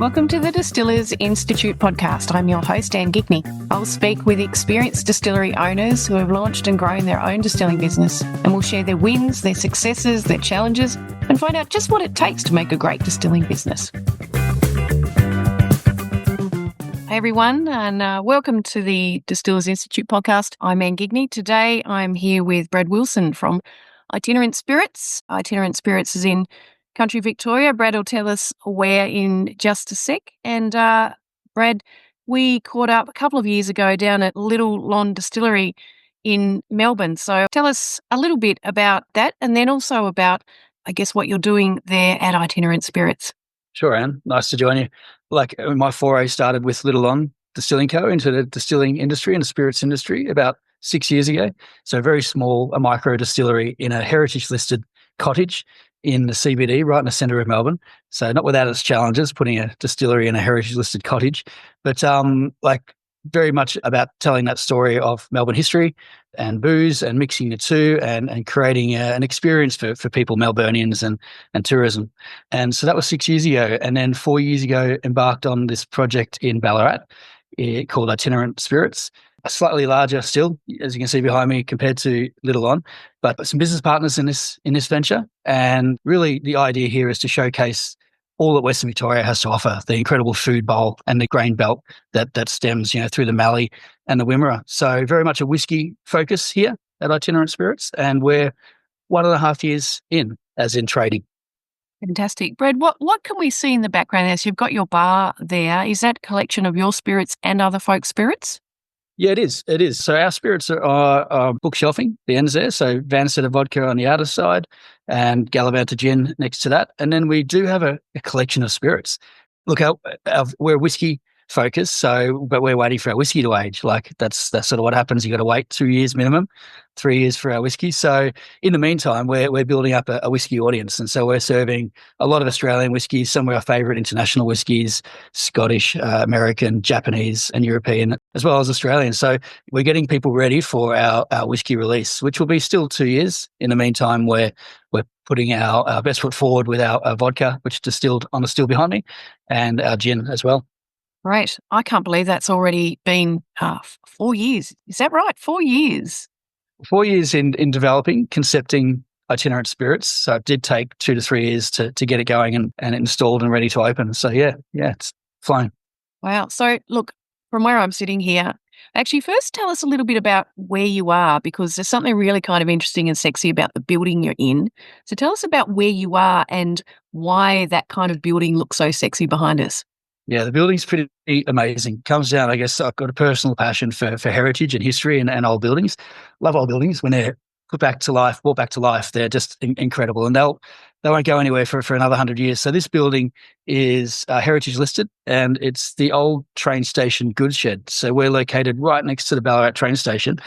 Welcome to the Distillers Institute Podcast. I'm your host, Anne Gigney. I'll speak with experienced distillery owners who have launched and grown their own distilling business, and we'll share their wins, their successes, their challenges, and find out just what it takes to make a great distilling business. Hey everyone, and welcome to the Distillers Institute Podcast. I'm Anne Gigney. Today I'm here with Brad Wilson from Itinerant Spirits. Itinerant Spirits is in Country Victoria. Brad will tell us where in just a sec. And Brad, we caught up a couple of years ago down at Little Lon Distillery in Melbourne. So tell us a little bit about that, and then also about, I guess, what you're doing there at Itinerant Spirits. Sure, Anne. Nice to join you. My foray started with Little Lon Distilling Co. into the distilling industry and the spirits industry about 6 years ago. So very small, a micro distillery in a heritage-listed cottage in the CBD, right in the centre of Melbourne. So not without its challenges, putting a distillery in a heritage-listed cottage, but very much about telling that story of Melbourne history and booze and mixing the two and creating an experience for people, Melburnians and tourism. And so that was 6 years ago. And then 4 years ago, embarked on this project in Ballarat called Itinerant Spirits. Slightly larger still, as you can see behind me, compared to Little Lon, but some business partners in this venture. And really the idea here is to showcase all that Western Victoria has to offer, the incredible food bowl and the grain belt that stems, through the Mallee and the Wimmera. So very much a whiskey focus here at Itinerant Spirits, and we're 1.5 years in, as in trading. Fantastic. Brad, what can we see in the background there? So you've got your bar there. Is that a collection of your spirits and other folks' spirits? Yeah, it is. It is. So our spirits are bookshelving, the ends there. So Vansetter vodka on the outer side and Gallivanta gin next to that. And then we do have a collection of spirits. Look, we're whiskey focused, but we're waiting for our whiskey to age. That's sort of what happens. You got to wait 2 years minimum, 3 years for our whiskey. So in the meantime, we're building up a whiskey audience, and so we're serving a lot of Australian whiskies, some of our favourite international whiskies, Scottish, American, Japanese, and European, as well as Australian. So we're getting people ready for our whiskey release, which will be still 2 years. In the meantime, we're putting our best foot forward with our vodka, which is distilled on the still behind me, and our gin as well. Great. I can't believe that's already been 4 years. Is that right? 4 years? 4 years in developing, concepting Itinerant Spirits. So it did take 2 to 3 years to get it going and installed and ready to open. So yeah, it's flying. Wow. So look, from where I'm sitting here, actually first tell us a little bit about where you are, because there's something really kind of interesting and sexy about the building you're in. So tell us about where you are and why that kind of building looks so sexy behind us. Yeah, the building's pretty amazing. Comes down, I guess, I've got a personal passion for heritage and history and old buildings. Love old buildings. When they're brought back to life, they're just incredible. And they won't go anywhere for another 100 years. So this building is heritage listed, and it's the old train station goods shed. So we're located right next to the Ballarat train station.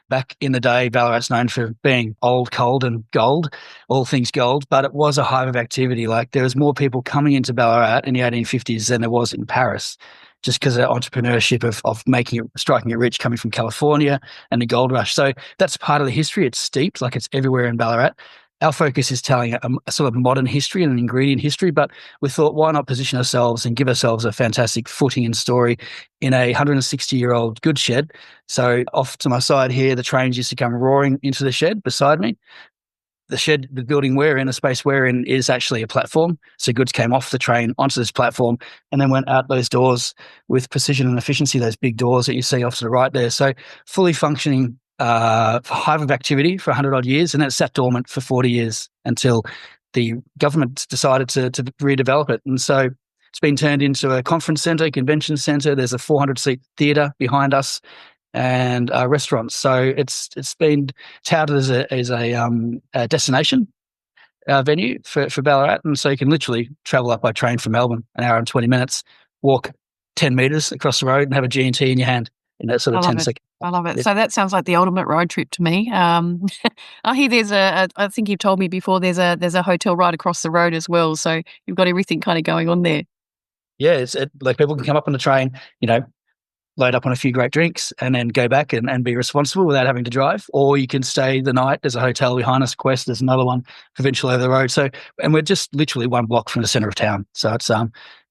Back in the day, Ballarat's known for being old, cold and gold, all things gold, but it was a hive of activity. There was more people coming into Ballarat in the 1850s than there was in Paris, just because of entrepreneurship of striking it rich coming from California and the gold rush. So that's part of the history. It's steeped, it's everywhere in Ballarat. Our focus is telling a sort of modern history and an ingredient history, but we thought, why not position ourselves and give ourselves a fantastic footing and story in a 160-year-old goods shed. So off to my side here, the trains used to come roaring into the shed beside me. The building we're in, the space we're in, is actually a platform. So goods came off the train onto this platform and then went out those doors with precision and efficiency, those big doors that you see off to the right there. So fully functioning hive of activity for 100 odd years, and then it sat dormant for 40 years until the government decided to redevelop it. And so it's been turned into a conference centre, convention centre. There's a 400-seat theatre behind us and restaurants. So it's been touted as a destination venue for Ballarat. And so you can literally travel up by train from Melbourne, an hour and 20 minutes, walk 10 metres across the road and have a G&T in your hand in that sort of 10 seconds. I love it. So that sounds like the ultimate road trip to me. I hear there's I think you've told me before, there's a hotel right across the road as well. So you've got everything kind of going on there. Yeah, people can come up on the train, load up on a few great drinks, and then go back and be responsible without having to drive. Or you can stay the night. There's a hotel behind us, Quest. There's another one, Provincial over the road. So, and we're just literally one block from the centre of town. So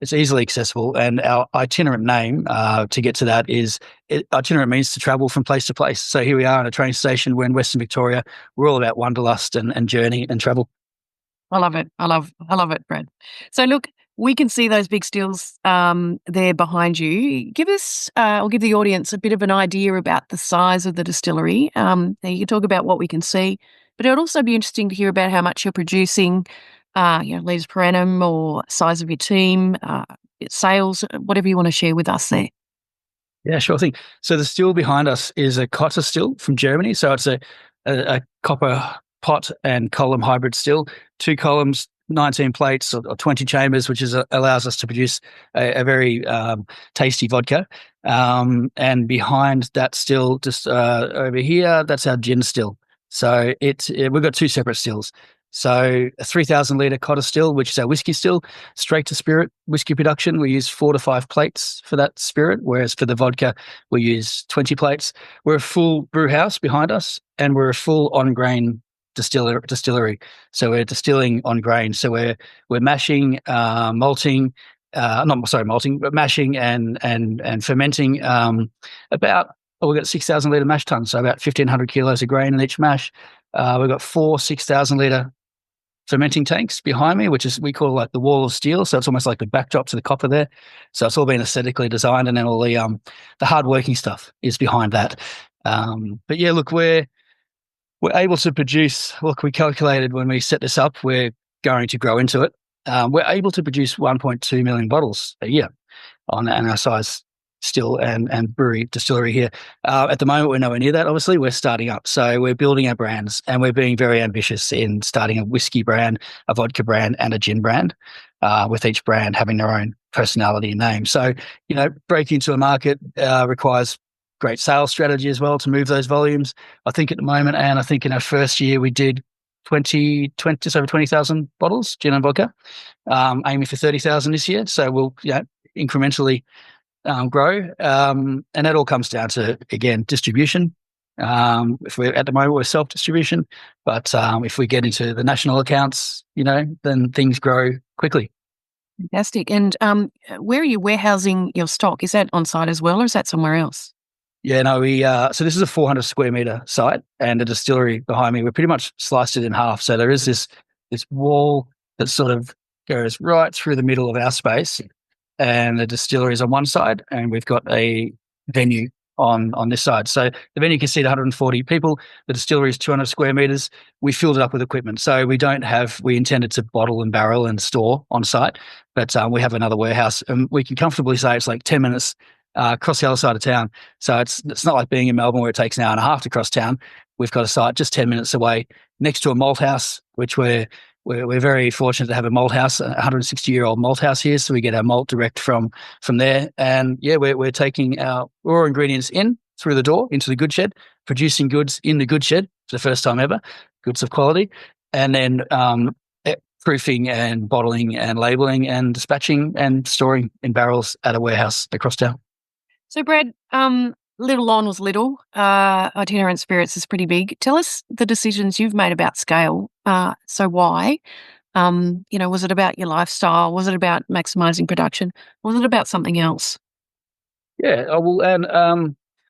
it's easily accessible. And our itinerant name, to get to that, itinerant means to travel from place to place. So here we are on a train station. We're in Western Victoria. We're all about wanderlust and journey and travel. I love it. I love it, Brad. So look, we can see those big stills there behind you. Give us, or give the audience a bit of an idea about the size of the distillery. Now you can talk about what we can see, but it would also be interesting to hear about how much you're producing, litres per annum, or size of your team, sales, whatever you want to share with us there. Yeah, sure thing. So the still behind us is a Cotter still from Germany. So it's a copper pot and column hybrid still, 2 columns, 19 plates or 20 chambers, which allows us to produce a very tasty vodka. And behind that still, just over here, that's our gin still. So we've got 2 separate stills. So a 3,000 litre Cotter still, which is our whiskey still, straight to spirit whiskey production. We use 4 to 5 plates for that spirit, whereas for the vodka, we use 20 plates. We're a full brew house behind us, and we're a full on-grain distillery. So we're distilling on grain. So we're mashing, malting, but mashing and fermenting we've got 6,000 litre mash tuns, so about 1,500 kilos of grain in each mash. We've got 4 6,000 litre fermenting tanks behind me, which we call like the wall of steel. So it's almost like the backdrop to the copper there. So it's all been aesthetically designed, and then all the hard working stuff is behind that. But yeah, look, we're able to produce. Look, we calculated when we set this up, we're going to grow into it. We're able to produce 1.2 million bottles a year on our size still and brewery distillery here. At the moment, we're nowhere near that. Obviously, we're starting up, so we're building our brands, and we're being very ambitious in starting a whiskey brand, a vodka brand, and a gin brand. With each brand having their own personality and name. So, breaking into a market requires great sales strategy as well to move those volumes. I think at the moment, and I think in our first year, we did just over 20,000 bottles, gin and vodka, aiming for 30,000 this year. So we'll incrementally grow. And that all comes down to, again, distribution. At the moment, we're self-distribution, but if we get into the national accounts, then things grow quickly. Fantastic. And where are you warehousing your stock? Is that on site as well, or is that somewhere else? Yeah, no, so this is a 400 square meter site, and the distillery behind me, we pretty much sliced it in half. So there is this wall that sort of goes right through the middle of our space, and the distillery is on one side, and we've got a venue on this side. So the venue can seat 140 people. The distillery is 200 square meters. We filled it up with equipment. So we intended to bottle and barrel and store on site, but we have another warehouse, and we can comfortably say it's like 10 minutes across the other side of town. So it's not like being in Melbourne where it takes an hour and a half to cross town. We've got a site just 10 minutes away next to a malt house, which we're very fortunate to have a malt house, a 160-year-old malt house here. So we get our malt direct from there. And yeah, we're taking our raw ingredients in through the door into the good shed, producing goods in the good shed for the first time ever, goods of quality, and then proofing and bottling and labeling and dispatching and storing in barrels at a warehouse across town. So, Brad, Little on was little. Itinerant Spirits is pretty big. Tell us the decisions you've made about scale. So why? Was it about your lifestyle? Was it about maximising production? Was it about something else? Yeah,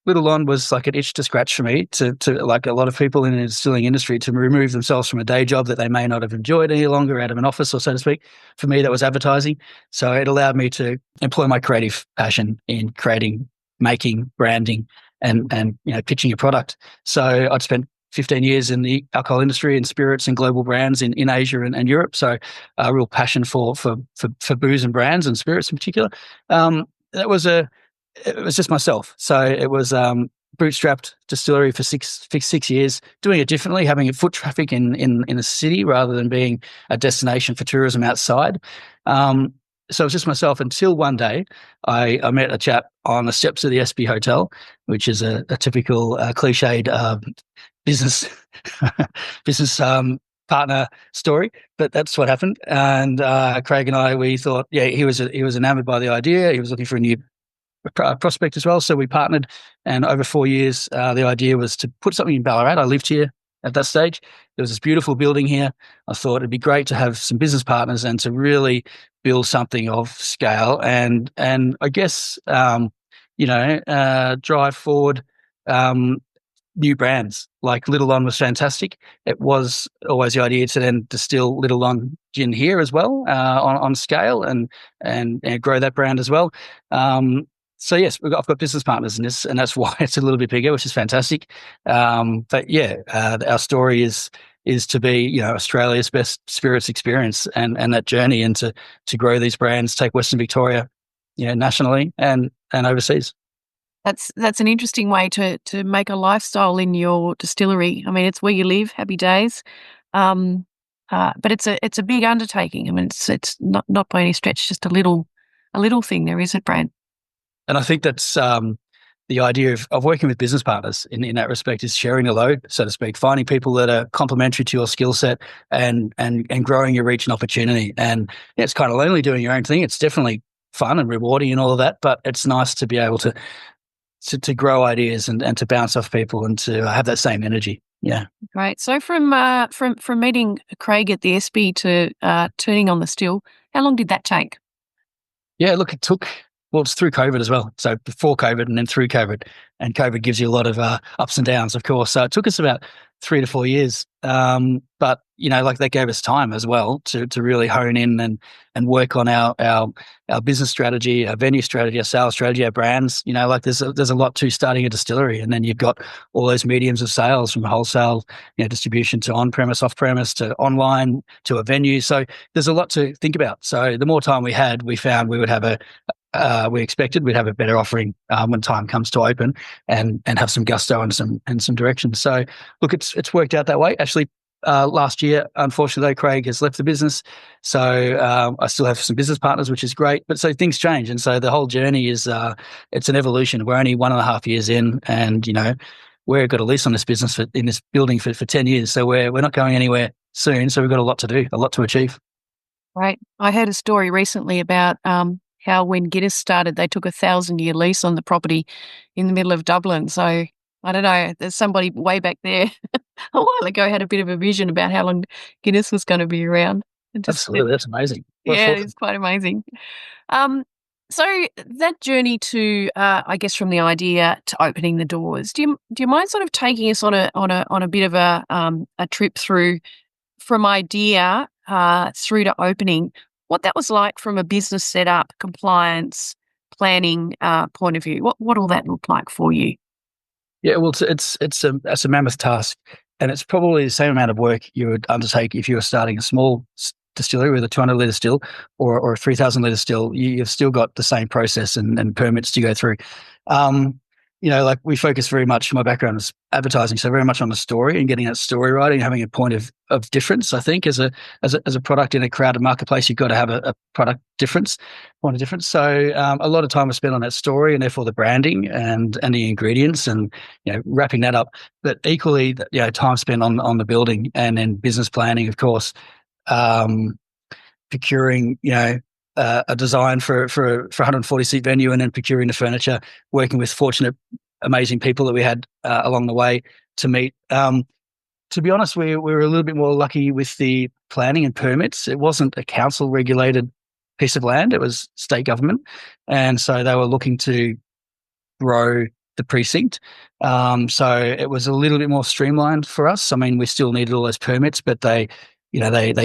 Little on was like an itch to scratch for me to like a lot of people in the distilling industry to remove themselves from a day job that they may not have enjoyed any longer out of an office or so to speak. For me, that was advertising. So it allowed me to employ my creative passion in creating, making, branding, and pitching a product. So I'd spent 15 years in the alcohol industry and spirits and global brands in Asia and Europe. So a real passion for booze and brands and spirits in particular. It was just myself. So it was bootstrapped distillery for six years, doing it differently, having a foot traffic in a city rather than being a destination for tourism outside. So it was just myself until one day I met a chap on the steps of the SB Hotel, which is a typical cliched business partner story, but that's what happened. And Craig and I, we thought, yeah, he was enamored by the idea. He was looking for a new prospect as well. So we partnered, and over 4 years, the idea was to put something in Ballarat. I lived here at that stage. There was this beautiful building here. I thought it'd be great to have some business partners and to really build something of scale and I guess drive forward new brands. Like Little On was fantastic. It was always the idea to then distill Little On gin here as well on scale and grow that brand as well. So yes, I've got business partners in this, and that's why it's a little bit bigger, which is fantastic. But yeah, our story is to be Australia's best spirits experience and that journey, and to grow these brands, take Western Victoria, nationally and overseas. That's an interesting way to make a lifestyle in your distillery. I mean, it's where you live, happy days. But it's a big undertaking. I mean, it's not by any stretch just a little thing there, is it, Brad? And I think that's the idea of working with business partners in that respect, is sharing the load, so to speak, finding people that are complementary to your skill set and growing your reach and opportunity. And it's kind of lonely doing your own thing. It's definitely fun and rewarding and all of that, but it's nice to be able to grow ideas and to bounce off people and to have that same energy. Yeah. Great. So from meeting Craig at the SB to turning on the still, how long did that take? Yeah, look, it's through COVID as well. So before COVID and then through COVID. And COVID gives you a lot of ups and downs, of course. So it took us about 3 to 4 years. But, that gave us time as well to really hone in and work on our business strategy, our venue strategy, our sales strategy, our brands. There's a lot to starting a distillery. And then you've got all those mediums of sales, from wholesale, distribution, to on-premise, off-premise, to online, to a venue. So there's a lot to think about. So the more time we had, we found we would have we expected we'd have a better offering when time comes to open and have some gusto and some direction. So look, it's worked out that way. Actually, last year, unfortunately, Craig has left the business. So I still have some business partners, which is great. But so things change. And so the whole journey is, it's an evolution. We're only 1.5 years in, and, we've got a lease on this business in this building for 10 years. So we're not going anywhere soon. So we've got a lot to do, a lot to achieve. Right. I heard a story recently about how when Guinness started, they took a 1,000-year lease on the property in the middle of Dublin. So I don't know, there's somebody way back there a while ago had a bit of a vision about how long Guinness was going to be around. Absolutely, that's amazing. Yeah, it's quite amazing. So that journey to, I guess, from the idea to opening the doors, do you mind sort of taking us on a bit of a trip through from idea through to opening? What that was like from a business setup, compliance, planning point of view. What all that looked like for you? Yeah, well, it's a mammoth task, and it's probably the same amount of work you would undertake if you were starting a small distillery with a 200-litre still or a 3,000-litre still. You've still got the same process and permits to go through. We focus very much, my background is advertising, so very much on the story and getting that story right and having a point of difference. I think as a product in a crowded marketplace, you've got to have a product difference, point of difference. So a lot of time was spent on that story, and therefore the branding and the ingredients and wrapping that up. But equally, time spent on the building and then business planning, of course, procuring a design for a 140-seat venue, and then procuring the furniture, working with fortunate, amazing people that we had along the way to meet. To be honest, we were a little bit more lucky with the planning and permits. It wasn't a council-regulated piece of land. It was state government. And so they were looking to grow the precinct. So it was a little bit more streamlined for us. I mean, we still needed all those permits, but they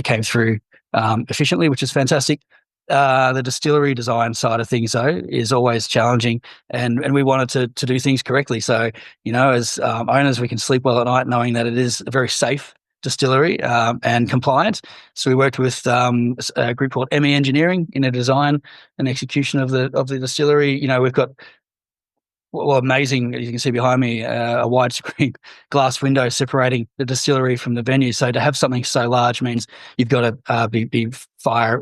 came through efficiently, which is fantastic. The distillery design side of things, though, is always challenging, and we wanted to do things correctly. So, as owners, we can sleep well at night knowing that it is a very safe distillery and compliant. So we worked with a group called ME Engineering in the design and execution of the distillery. We've got amazing, as you can see behind me, a widescreen glass window separating the distillery from the venue. So to have something so large means you've got to be fire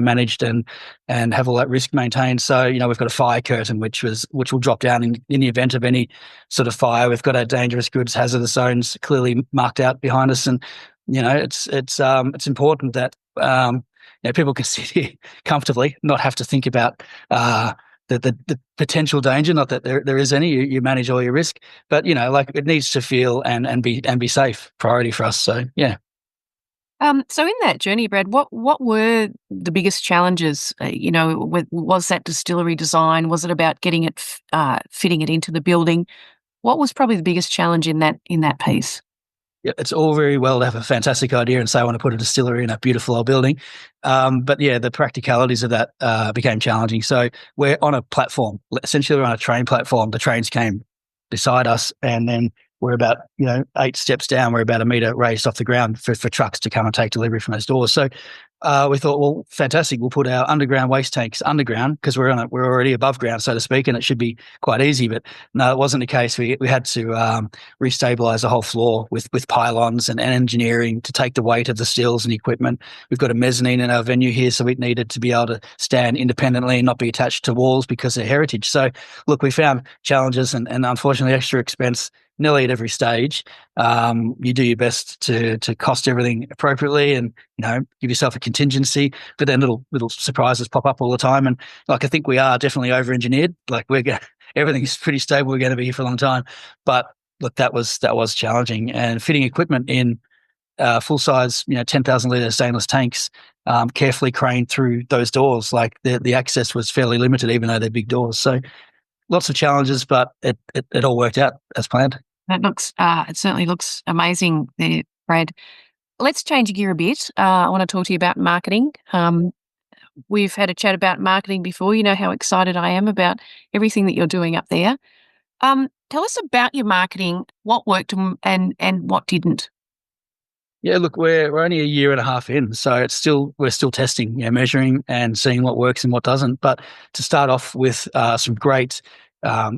managed and have all that risk maintained. So we've got a fire curtain which will drop down in the event of any sort of fire. We've got our dangerous goods, hazardous zones clearly marked out behind us, and it's important that people can sit here comfortably, not have to think about the potential danger. Not that there is any. You manage all your risk, but like it needs to feel and be safe. Priority for us. So yeah. So in that journey, Brad, what were the biggest challenges? Was that distillery design? Was it about getting it, fitting it into the building? What was probably the biggest challenge in that piece? Yeah, it's all very well to have a fantastic idea and say I want to put a distillery in a beautiful old building, but yeah, the practicalities of that became challenging. So we're on a platform, essentially we're on a train platform. The trains came beside us, and then we're about 8 steps down. We're about a metre raised off the ground for trucks to come and take delivery from those doors. So we thought, well, fantastic. We'll put our underground waste tanks underground because we're already above ground, so to speak, and it should be quite easy. But no, it wasn't the case. We had to restabilize the whole floor with pylons and engineering to take the weight of the stills and equipment. We've got a mezzanine in our venue here, so we needed to be able to stand independently and not be attached to walls because of heritage. So look, we found challenges and unfortunately extra expense nearly at every stage. You do your best to cost everything appropriately and give yourself a contingency, but then little surprises pop up all the time. And like I think we are definitely over engineered. Like everything's pretty stable. We're going to be here for a long time. But look, that was challenging, and fitting equipment in full size 10,000 litre stainless tanks, carefully craned through those doors. Like the access was fairly limited, even though they're big doors. So lots of challenges, but it all worked out as planned. That looks, it certainly looks amazing there, Brad. Let's change gear a bit. I want to talk to you about marketing. We've had a chat about marketing before. You know how excited I am about everything that you're doing up there. Tell us about your marketing, what worked and what didn't. Yeah, look, we're only a year and a half in, so we're still testing, measuring and seeing what works and what doesn't. But to start off with some great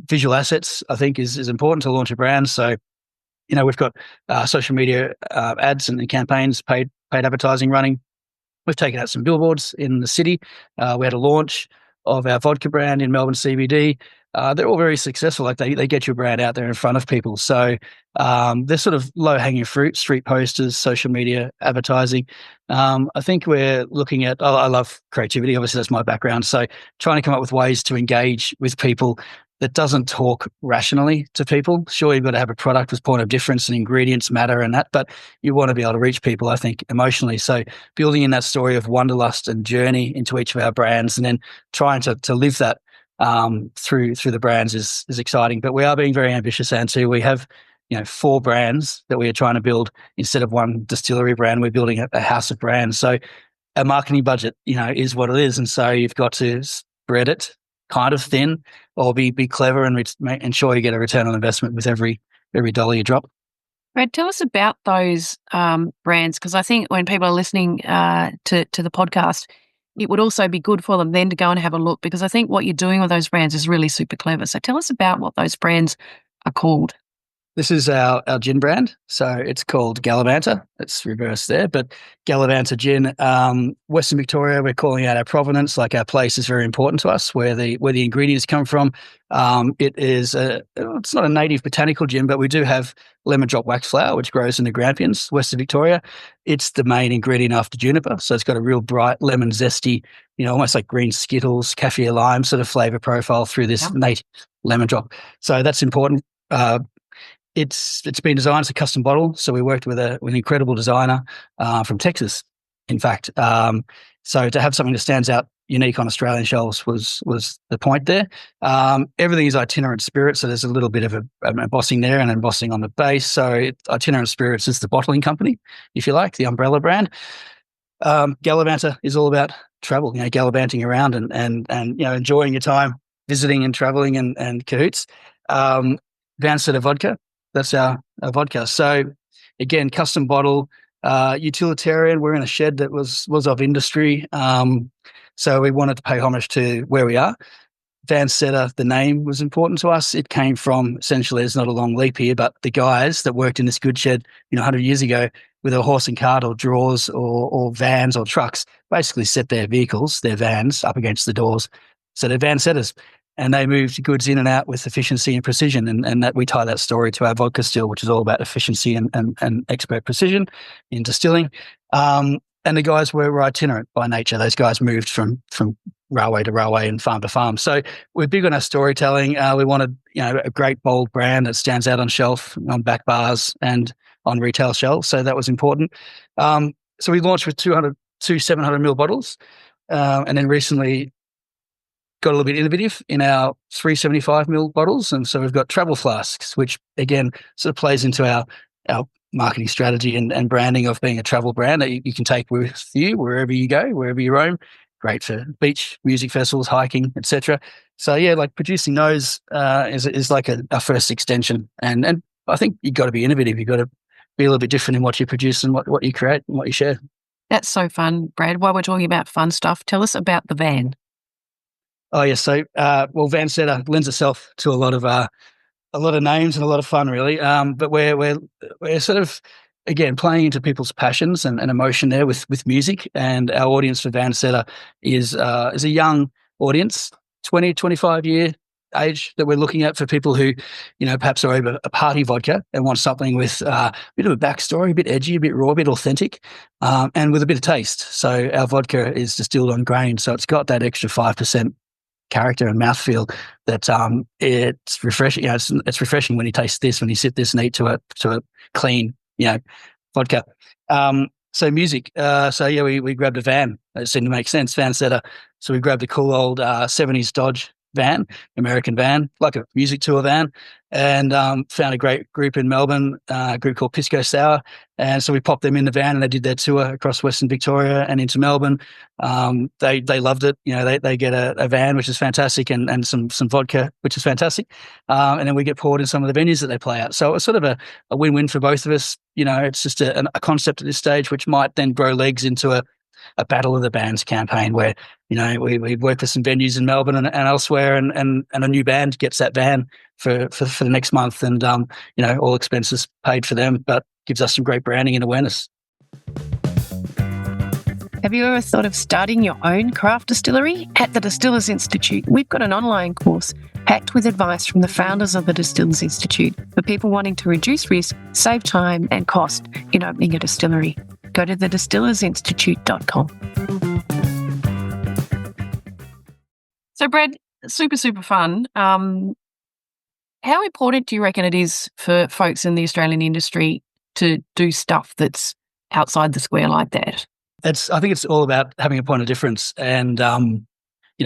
visual assets, I think is important to launch a brand. So, we've got social media ads and campaigns, paid advertising running. We've taken out some billboards in the city. We had a launch of our vodka brand in Melbourne CBD. They're all very successful. Like they get your brand out there in front of people. So they're sort of low-hanging fruit, street posters, social media advertising. I think we're looking at, I love creativity. Obviously, that's my background. So trying to come up with ways to engage with people that doesn't talk rationally to people. Sure, you've got to have a product with point of difference and ingredients matter and that, but you want to be able to reach people, I think, emotionally. So building in that story of wanderlust and journey into each of our brands, and then trying to live that through the brands is exciting. But we are being very ambitious, and too. We have 4 brands that we are trying to build instead of one distillery brand. We're building a house of brands. So our marketing budget, is what it is, and so you've got to spread it kind of thin, or be clever and ensure you get a return on investment with every dollar you drop. Brad, tell us about those brands, because I think when people are listening to the podcast, it would also be good for them then to go and have a look, because I think what you're doing with those brands is really super clever. So tell us about what those brands are called. This is our gin brand. So it's called Gallivanta. It's reversed there, but Gallivanta Gin. Western Victoria, we're calling out our provenance. Like, our place is very important to us, where the ingredients come from. It is it's not a native botanical gin, but we do have lemon drop wax flower, which grows in the Grampians, Western Victoria. It's the main ingredient after juniper. So it's got a real bright lemon zesty, almost like green Skittles, kaffir lime sort of flavor profile through this native lemon drop. So that's important. It's been designed as a custom bottle, so we worked with an incredible designer from Texas, in fact. So to have something that stands out unique on Australian shelves was the point there. Everything is Itinerant Spirits, so there's a little bit of a embossing there and embossing on the base. So Itinerant Spirits is the bottling company, if you like, the umbrella brand. Gallivanta is all about travel, gallivanting around and enjoying your time visiting and traveling and cahoots. Vansetta vodka. That's our vodka. So again, custom bottle, utilitarian. We're in a shed that was of industry. So we wanted to pay homage to where we are. Vansetta, the name was important to us. It came from, essentially, it's not a long leap here, but the guys that worked in this goods shed, 100 years ago, with a horse and cart or drawers or vans or trucks, basically set their vehicles, their vans, up against the doors. So they're Vansettas. And they moved goods in and out with efficiency and precision. And that we tie that story to our vodka still, which is all about efficiency and expert precision in distilling. And the guys were itinerant by nature. Those guys moved from railway to railway and farm to farm. So we're big on our storytelling. We wanted, a great bold brand that stands out on shelf, on back bars and on retail shelves. So that was important. So we launched with 700 ml bottles, and then recently got a little bit innovative in our 375 ml bottles. And so we've got travel flasks, which again sort of plays into our marketing strategy and branding of being a travel brand that you can take with you wherever you go, wherever you roam. Great for beach, music festivals, hiking, etc. So yeah, like producing those is like a first extension. And I think you've got to be innovative. You've got to be a little bit different in what you produce and what you create and what you share. That's so fun, Brad. While we're talking about fun stuff, tell us about the van. Oh yeah, so Van Setter lends itself to a lot of names and a lot of fun, really. But we're sort of again playing into people's passions and emotion there with music. And our audience for Van Setter is a young audience, 20, 25 year age that we're looking at for people who, perhaps are over a party vodka and want something with a bit of a backstory, a bit edgy, a bit raw, a bit authentic, and with a bit of taste. So our vodka is distilled on grain, so it's got that extra 5% character and mouthfeel that it's refreshing. It's refreshing when you taste this, when you sip this and eat to a clean, vodka. So music. We grabbed a van. It seemed to make sense. Van Setter. So we grabbed a cool old 70s Dodge van, American van, like a music tour van, and found a great group in Melbourne, a group called Pisco Sour. And so we popped them in the van and they did their tour across Western Victoria and into Melbourne. They loved it. They get a van, which is fantastic, and some vodka, which is fantastic. And then we get poured in some of the venues that they play at. So it's sort of a win-win for both of us. It's just a concept at this stage, which might then grow legs into a Battle of the Bands campaign where, we work with some venues in Melbourne and elsewhere, and a new band gets that van for the next month, and all expenses paid for them, but gives us some great branding and awareness. Have you ever thought of starting your own craft distillery? At the Distillers Institute, we've got an online course packed with advice from the founders of the Distillers Institute for people wanting to reduce risk, save time and cost in opening a distillery. Go to thedistillersinstitute.com. So, Brad, super, super fun. How important do you reckon it is for folks in the Australian industry to do stuff that's outside the square like that? I think it's all about having a point of difference and,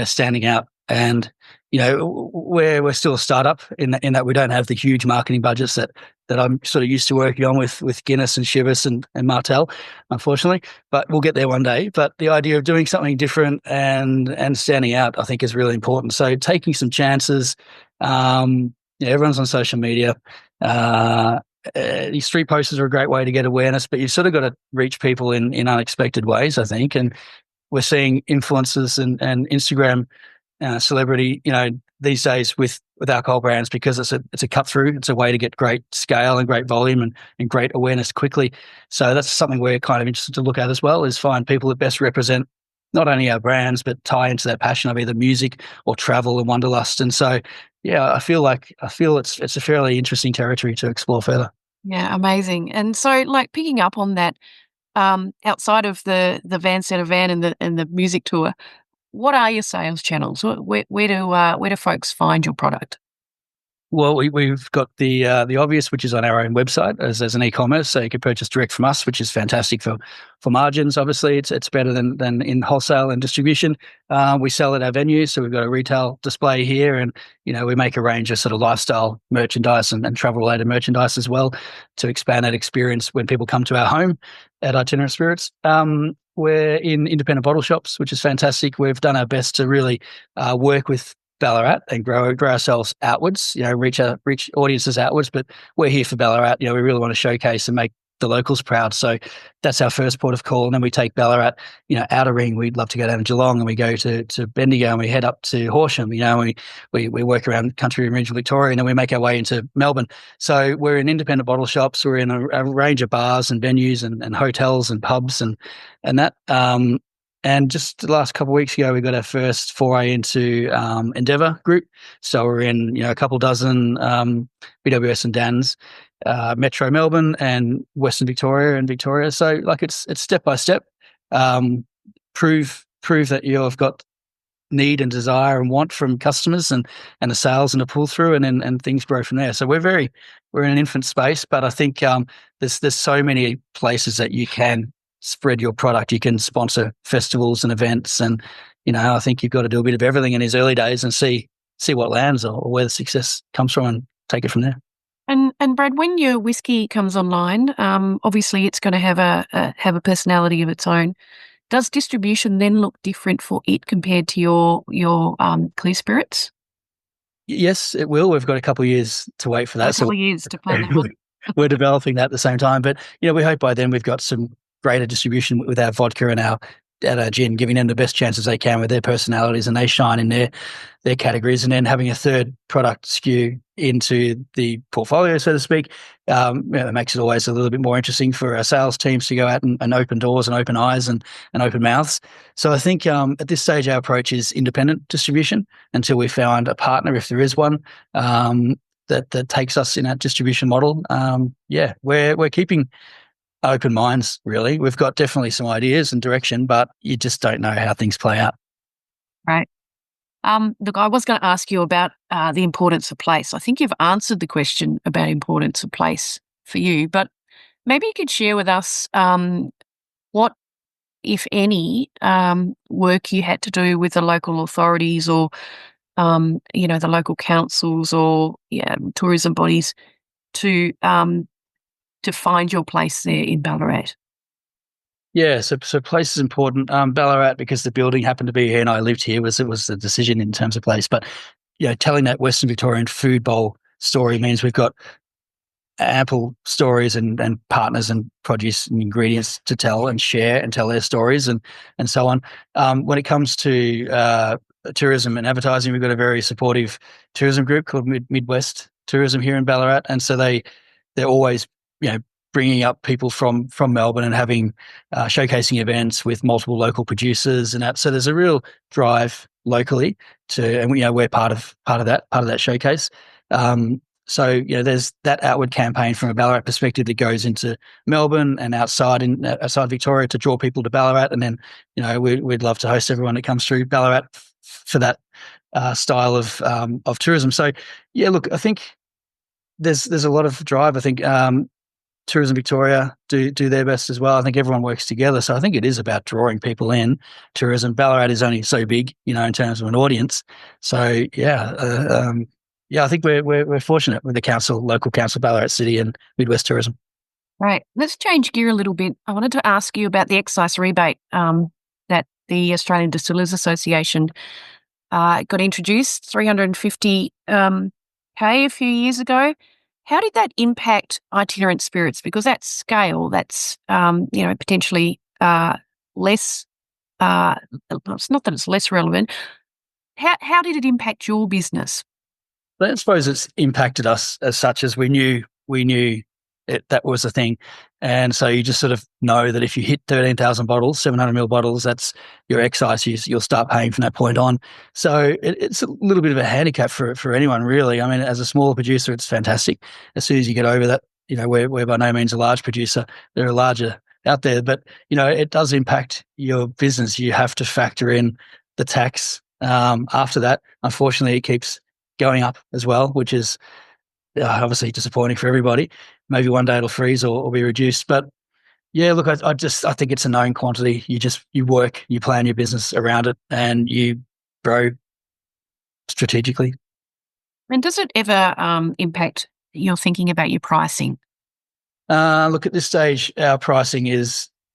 standing out. And, we're still a startup in that we don't have the huge marketing budgets that I'm sort of used to working on with Guinness and Chivas and Martell, unfortunately. But we'll get there one day. But the idea of doing something different and standing out, I think, is really important. So taking some chances. Everyone's on social media. These street posters are a great way to get awareness, but you've sort of got to reach people in unexpected ways, I think. And we're seeing influencers and Instagram celebrity, these days with alcohol brands, because it's a cut through. It's a way to get great scale and great volume and great awareness quickly. So that's something we're kind of interested to look at as well, is find people that best represent not only our brands, but tie into that passion of either music or travel and wanderlust. And so, yeah, I feel it's a fairly interesting territory to explore further. Yeah, amazing. And so, like, picking up on that, outside of the Van Setter van and the music tour, what are your sales channels? Where do folks find your product? Well, we've got the obvious, which is on our own website as an e-commerce, so you can purchase direct from us, which is fantastic for margins. Obviously, it's better than in wholesale and distribution. We sell at our venues, so we've got a retail display here, and we make a range of sort of lifestyle merchandise and travel related merchandise as well to expand that experience when people come to our home at Itinerant Spirits. We're in independent bottle shops, which is fantastic. We've done our best to really work with Ballarat and grow ourselves outwards, reach audiences outwards. But we're here for Ballarat. We really want to showcase and make the locals proud. So that's our first port of call. And then we take Ballarat, outer ring. We'd love to go down to Geelong, and we go to Bendigo, and we head up to Horsham. We work around country and regional Victoria, and then we make our way into Melbourne. So we're in independent bottle shops. We're in a range of bars and venues and hotels and pubs and that. And just the last couple of weeks ago, we got our first foray into Endeavour Group. So we're in, a couple dozen BWS and Dan's, Metro Melbourne and Western Victoria and Victoria. So like it's step by step. Prove that you've got need and desire and want from customers, and the sales and the pull through, and things grow from there. So we're in an infant space, but I think there's so many places that you can spread your product. You can sponsor festivals and events, and I think you've got to do a bit of everything in these early days and see what lands or where the success comes from, and take it from there. And Brad, when your whiskey comes online, obviously it's going to have a personality of its own. Does distribution then look different for it compared to your clear spirits? Yes, it will. We've got a couple of years to wait for that. A couple of years to plan that one. We're developing that at the same time, but we hope by then we've got some greater distribution with our vodka and our gin, giving them the best chances they can with their personalities, and they shine in their categories. And then having a third product skew into the portfolio, so to speak, it makes it always a little bit more interesting for our sales teams to go out and open doors and open eyes and open mouths. So I think at this stage our approach is independent distribution until we found a partner, if there is one, that takes us in that distribution model. We're keeping open minds, really. We've got definitely some ideas and direction, but you just don't know how things play out. Right. Look, I was going to ask you about the importance of place. I think you've answered the question about importance of place for you, but maybe you could share with us what, if any, work you had to do with the local authorities or, the local councils or tourism bodies to find your place there in Ballarat. Yeah, so place is important. Ballarat, because the building happened to be here and I lived here, was the decision in terms of place. But telling that Western Victorian food bowl story means we've got ample stories and partners and produce and ingredients to tell and share and tell their stories and so on. When it comes to tourism and advertising, we've got a very supportive tourism group called Midwest Tourism here in Ballarat, and so they're always bringing up people from Melbourne and having showcasing events with multiple local producers and that. So there's a real drive locally and we're part of that showcase. So there's that outward campaign from a Ballarat perspective that goes into Melbourne and outside Victoria to draw people to Ballarat, and then we'd love to host everyone that comes through Ballarat for that style of tourism. So look, I think there's a lot of drive. I think Tourism Victoria do their best as well. I think everyone works together. So I think it is about drawing people in. Tourism, Ballarat is only so big, in terms of an audience. So I think we're fortunate with the local council, Ballarat City and Midwest Tourism. Right. Let's change gear a little bit. I wanted to ask you about the excise rebate that the Australian Distillers Association got introduced, 350 K a few years ago. How did that impact Itinerant Spirits? Because at scale, that's potentially less. It's not that it's less relevant. How did it impact your business? I suppose it's impacted us as such as we knew that was a thing, and so you just sort of know that if you hit 13,000 bottles, 700ml bottles, that's your excise. You'll start paying from that point on. So it's a little bit of a handicap for anyone, really. I mean, as a smaller producer, it's fantastic. As soon as you get over that, we're by no means a large producer. There are larger out there, but it does impact your business. You have to factor in the tax after that. Unfortunately, it keeps going up as well, which is obviously disappointing for everybody. Maybe one day it'll freeze or be reduced. But look, I think it's a known quantity. You work, you plan your business around it, and you grow strategically. And does it ever impact your thinking about your pricing? Look, at this stage, our pricing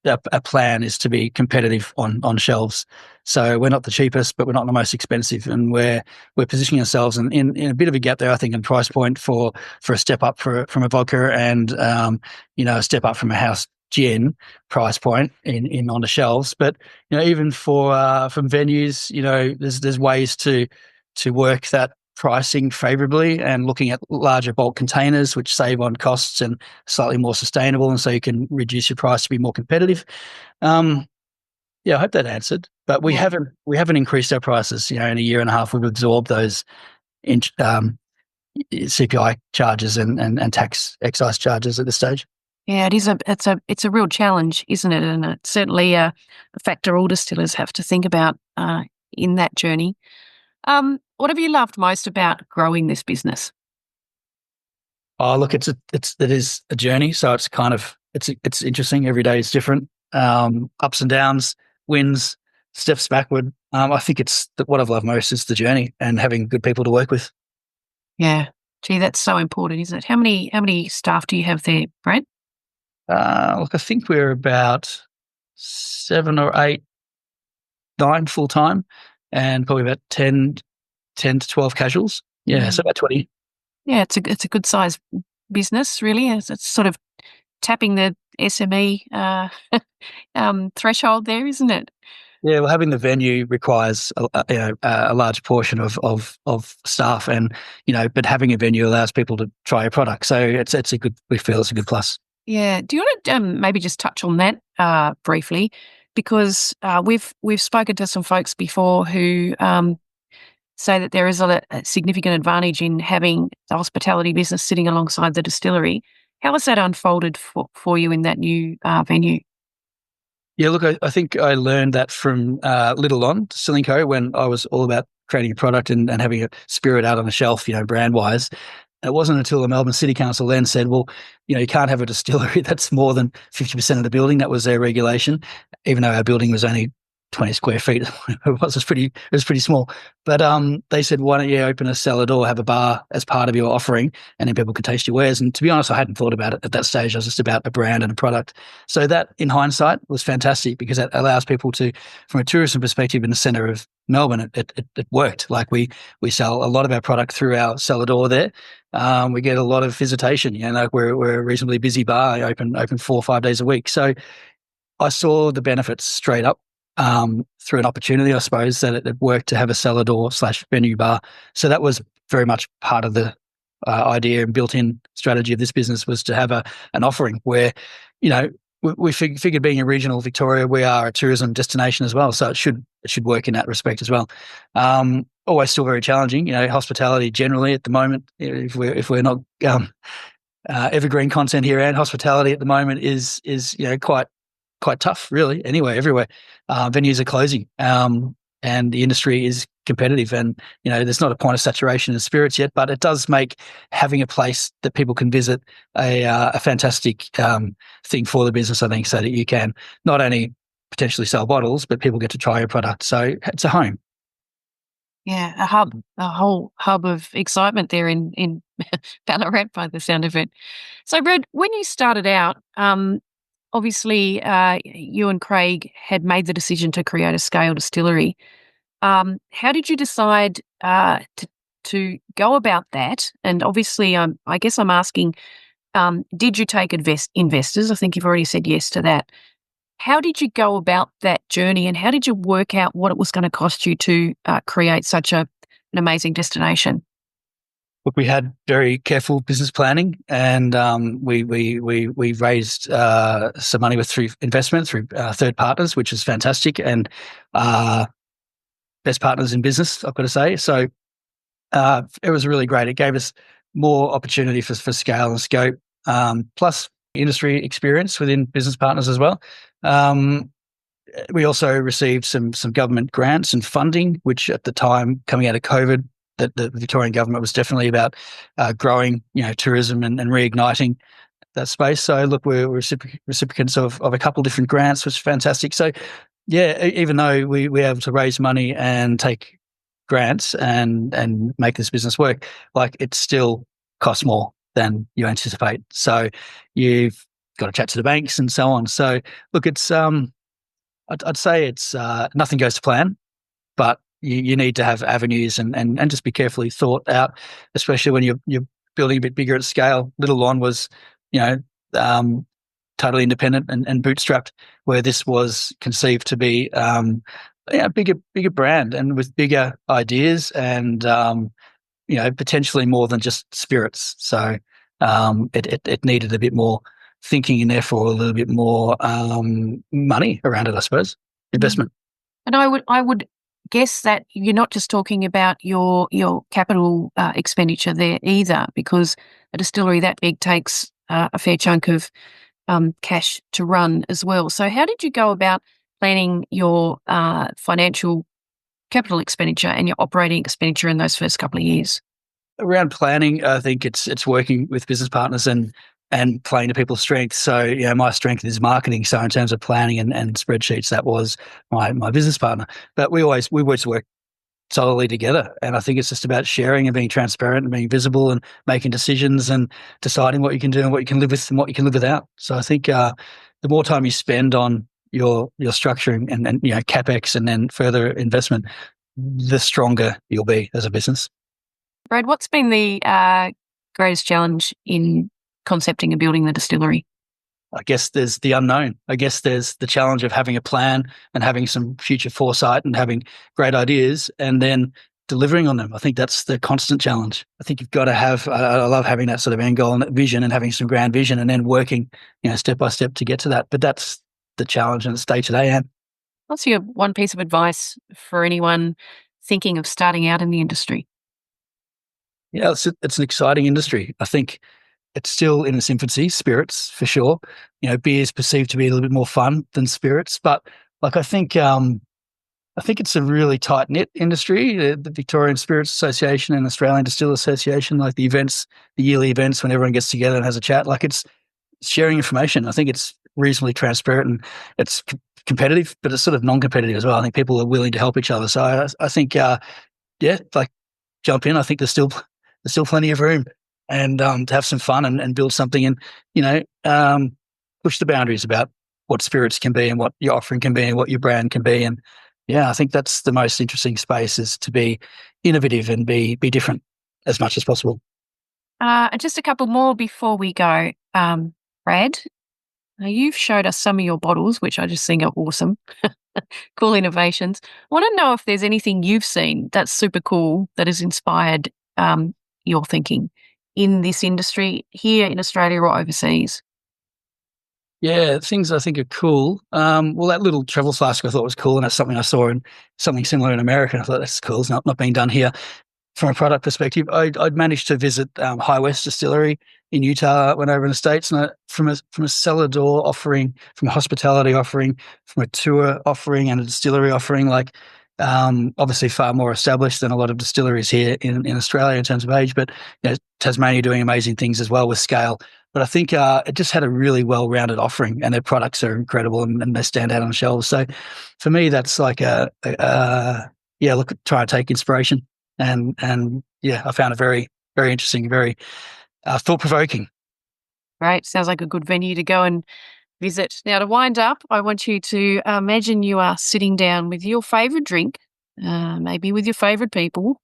our plan is to be competitive on shelves. So we're not the cheapest, but we're not the most expensive, and we're positioning ourselves in a bit of a gap there, I think, in price point for a step up from a vodka and a step up from a house gin price point in on the shelves. But even from venues, there's ways to work that pricing favorably and looking at larger bulk containers, which save on costs and slightly more sustainable, and so you can reduce your price to be more competitive. I hope that answered. But we haven't increased our prices. In a year and a half, we've absorbed those CPI charges and tax excise charges at this stage. Yeah, it's a real challenge, isn't it? And it's certainly a factor all distillers have to think about in that journey. What have you loved most about growing this business? Oh, look, it is a journey. So it's kind of, it's interesting. Every day is different. Ups and downs, wins, steps backward. I think what I've loved most is the journey and having good people to work with. Yeah. Gee, that's so important, isn't it? How many staff do you have there, Brad? Look, I think we're about 7 or 8, 9 full time, and probably about 10 to 12 casuals. Yeah, so about 20. Yeah, it's a good size business, really. It's sort of tapping the SME threshold there, isn't it? Yeah, well, having the venue requires a large portion of staff, and but having a venue allows people to try a product. So we feel it's a good plus. Yeah. Do you want to maybe just touch on that briefly? Because we've spoken to some folks before who say that there is a significant advantage in having the hospitality business sitting alongside the distillery. How has that unfolded for you in that new venue? Yeah, look, I think I learned that from Little On Distilling Co. when I was all about creating a product and having a spirit out on the shelf, brand wise. And it wasn't until the Melbourne City Council then said, well, you can't have a distillery that's more than 50% of the building. That was their regulation, even though our building was only 20 square feet. It was pretty small. But they said, why don't you open a cellar door, have a bar as part of your offering, and then people could taste your wares. And to be honest, I hadn't thought about it at that stage. I was just about a brand and a product. So that, in hindsight, was fantastic because it allows people to, from a tourism perspective in the centre of Melbourne, it worked. Like we sell a lot of our product through our cellar door there. We get a lot of visitation. We're a reasonably busy bar, open 4 or 5 days a week. So I saw the benefits straight up through an opportunity, I suppose, that it worked to have a cellar door / venue bar. So that was very much part of the idea and built-in strategy of this business, was to have an offering where, we figured being a regional Victoria, we are a tourism destination as well. So it should work in that respect as well. Always still very challenging, hospitality generally at the moment, if we're not evergreen content here, and hospitality at the moment is quite tough, really. Anyway, everywhere venues are closing, and the industry is competitive. And there's not a point of saturation in spirits yet, but it does make having a place that people can visit a fantastic thing for the business, I think, so that you can not only potentially sell bottles, but people get to try your product. So it's a home. Yeah, a whole hub of excitement there in Ballarat, by the sound of it. So, Brad, when you started out, obviously, you and Craig had made the decision to create a scale distillery. How did you decide to go about that? And obviously, I guess I'm asking, did you take investors? I think you've already said yes to that. How did you go about that journey, and how did you work out what it was going to cost you to create such an amazing destination? Look, we had very careful business planning, and we raised some money through investment through third partners, which is fantastic, and best partners in business, I've got to say. So it was really great. It gave us more opportunity for scale and scope, plus industry experience within business partners as well. We also received some government grants and funding, which at the time, coming out of COVID, that the Victorian government was definitely about growing, tourism and reigniting that space. So look, we're recipients of a couple of different grants, which is fantastic. So yeah, even though we were able to raise money and take grants and make this business work, like it still costs more than you anticipate. So you've got to chat to the banks and so on. So look, it's I'd say it's nothing goes to plan, but you need to have avenues and just be carefully thought out, especially when you're building a bit bigger at scale. Little On was, totally independent and bootstrapped, where this was conceived to be bigger brand and with bigger ideas and potentially more than just spirits. So it needed a bit more thinking and therefore a little bit more money around it, I suppose, investment. And I would guess that you're not just talking about your capital expenditure there either, because a distillery that big takes a fair chunk of cash to run as well. So how did you go about planning your financial capital expenditure and your operating expenditure in those first couple of years? Around planning, I think it's working with business partners and playing to people's strengths. So, my strength is marketing. So in terms of planning and spreadsheets, that was my business partner. But we always work solidly together. And I think it's just about sharing and being transparent and being visible and making decisions and deciding what you can do and what you can live with and what you can live without. So I think the more time you spend on your structuring and CapEx and then further investment, the stronger you'll be as a business. Brad, what's been the greatest challenge in concepting and building the distillery? I guess there's the unknown. I guess there's the challenge of having a plan and having some future foresight and having great ideas and then delivering on them. I think that's the constant challenge. I think you've got to have, I love having that sort of end goal and that vision and having some grand vision and then working, step by step to get to that. But that's the challenge and it's day to day, Anne. What's your one piece of advice for anyone thinking of starting out in the industry? Yeah, it's an exciting industry. I think it's still in its infancy, spirits for sure. Beer is perceived to be a little bit more fun than spirits, but I think it's a really tight knit industry. The Victorian Spirits Association and Australian Distillers Association, like the yearly events when everyone gets together and has a chat, it's sharing information. I think it's reasonably transparent and it's competitive, but it's sort of non-competitive as well. I think people are willing to help each other. So I think, jump in. I think there's still plenty of room and to have some fun and build something and, push the boundaries about what spirits can be and what your offering can be and what your brand can be. And I think that's the most interesting space is to be innovative and be different as much as possible. Just a couple more before we go. Brad, now you've showed us some of your bottles, which I just think are awesome. Cool innovations. I want to know if there's anything you've seen that's super cool that has inspired your thinking in this industry here in Australia or overseas. Yeah, things I think are cool. Well, that little travel flask I thought was cool, and that's something I saw in something similar in America. I thought that's cool. It's not being done here. From a product perspective, I'd managed to visit High West Distillery in Utah when over in the States, and from a cellar door offering, from a hospitality offering, from a tour offering and a distillery offering, obviously far more established than a lot of distilleries here in Australia in terms of age, but Tasmania doing amazing things as well with scale. But I think it just had a really well-rounded offering and their products are incredible and they stand out on shelves. So for me, that's like try and take inspiration. And I found it very, very interesting, very thought-provoking. Great. Sounds like a good venue to go and visit. Now, to wind up, I want you to imagine you are sitting down with your favourite drink, maybe with your favourite people.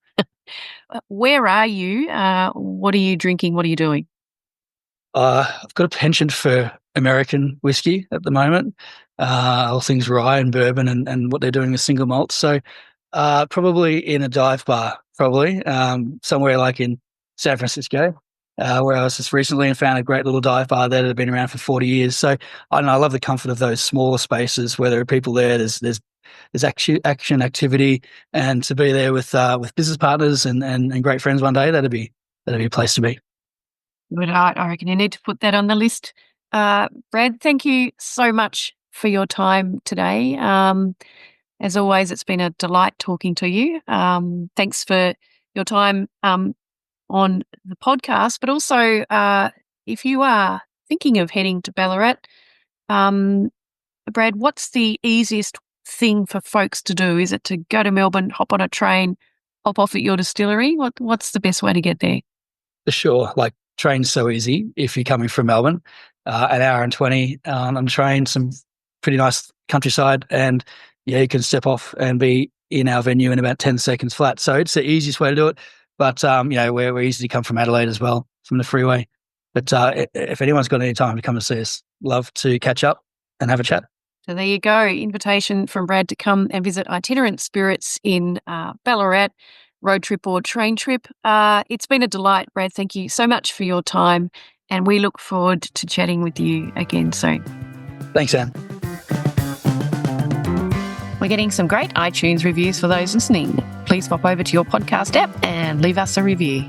Where are you? What are you drinking? What are you doing? I've got a penchant for American whiskey at the moment, all things rye and bourbon and what they're doing with single malts. So probably in a dive bar, somewhere like in San Francisco, where I was just recently and found a great little dive bar there that had been around for 40 years. So I love the comfort of those smaller spaces where there are people there. There's action, activity, and to be there with business partners and great friends one day, that'd be a place to be. Good. I reckon you need to put that on the list. Brad, thank you so much for your time today. As always, it's been a delight talking to you. Thanks for your time on the podcast, but also if you are thinking of heading to Ballarat, Brad, what's the easiest thing for folks to do? Is it to go to Melbourne, hop on a train, hop off at your distillery? What's the best way to get there? For sure. Train's so easy if you're coming from Melbourne, an hour and 20 on train, some pretty nice countryside, and you can step off and be in our venue in about 10 seconds flat. So it's the easiest way to do it. But, we're easy to come from Adelaide as well, from the freeway. But if anyone's got any time to come and see us, love to catch up and have a chat. So there you go. Invitation from Brad to come and visit Itinerant Spirits in Ballarat, road trip or train trip. It's been a delight, Brad. Thank you so much for your time. And we look forward to chatting with you again soon. Thanks, Anne. We're getting some great iTunes reviews for those listening. Please pop over to your podcast app and leave us a review.